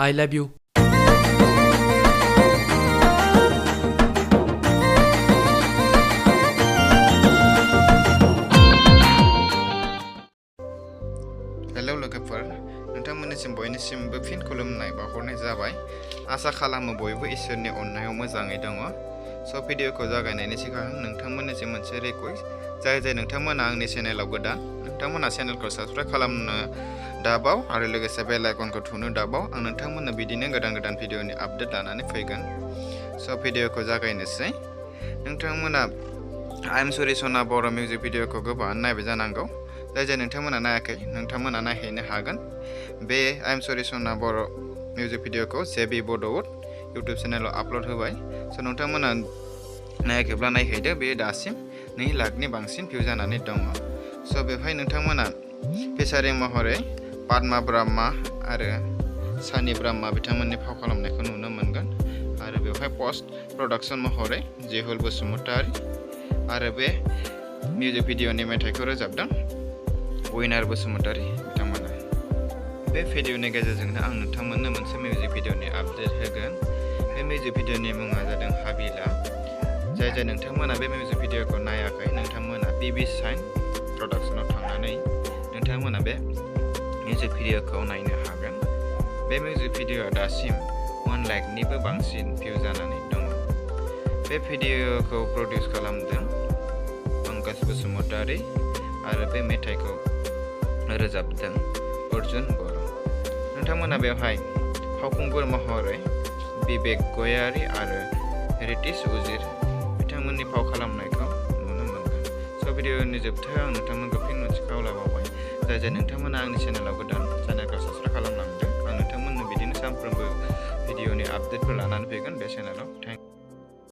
I love you. Hello लोगोफोर, नोंथांमोननिसिम बयनिसिमबो फिन खुलुमनाय बावहरनाय जाबाय। आसा खालामो बयबो इसोरनि अननायाव मोजाङै दङ। स' भिडिअखौ जागायनायनि सिगां नोंथांमोननिसिम मोनसे रिक्वेस्ट, जाय नोंथांमोना आंनि चेनेलाव गोदान, नोंथांमोना चेनेलखौ साबस्क्राइब खालामनो दाबाव आरो लोगोसे बेल आइकनखौ थुनो दाबाव। आं नोंथांमोननो बिदिनो गोदान भिडिअनि आपडेट लानानै फैगोन। स' भिडिअखौ जागायनोसै। नोंथांमोना आइ एम सरि सना बर' मिउजिक भिडिअखौ गोबाङानो नायबाय जानांगौ। जाय नोंथांमोना नायाखै, नोंथांमोना नायहैनो हागोन। बे आइ एम सरि सना बर' मिउजिक भिडिअखौ जेबि बड' इउटुब चेनेलाव आपल'ड होबाय। स' नोंथांमोना नायाखैब्ला नायहैदो। बे दासिम 2 लाखनि बांसिन भिउ जानानै दङ। स' बेवहाय नोंथांमोना फिसारिं महरै पादमा ब्रह्मा आरो सानि ब्रह्मा बिथांमोननि फाव खालामनायखौ नुनो मोनगोन। आरो बेवहाय पस्ट प्रडाक्सन महरै जिहुल बसुमतारी आरो बे मिउजिक भिडिअनि मेथाइखौ रोजाबदों विनार बसुमतारी बिथांमोना। बे भिडिअनि गेजेरजोंनो आं नोंथांमोननो मोनसे मिउजिक भिडिअनि आपडेट होगोन। बे मिउजिक भिडिअनि मुङा जादों हाबिला। जाय नोंथांमोना बे मिउजिक भिडिअखौ नायाखै, नोंथांमोना बिबि साइन प्रडाक्सनाव थांनानै नोंथांमोना बे मिउजिक भिडिअखौ नायनो हागोन। बे मिउजिक भिडिअआ दासिम 1 लाखनिबो बांसिन भिउ जानानै दङ। बे भिडिअखौ प्रडिउस खालामदों पंकज बसुमतारी आरो बे मेथाइखौ रोजाबदों अर्जुन बर'। नोंथांमोना बेवहाय फावखुंगुर महरै बिबेक गयारी आरो रितिश उजिर बिथांमोननि फाव खालामनायखौ नुनो मोनगोन। स' भिडिअनि जोबथायाव आं नोंथांमोनखौ फिन मोनसे खावलायबावबाय, जाय नोंथांमोना आंनि चेनेलाव गोदान, चेनेलखौ साबस्क्राइब खालामलांदों। आं नोंथांमोननो बिदिनो सानफ्रोमबो भिडिअनि आपडेटफोर लानानै फैगोन बे चेनेलाव। Thank you.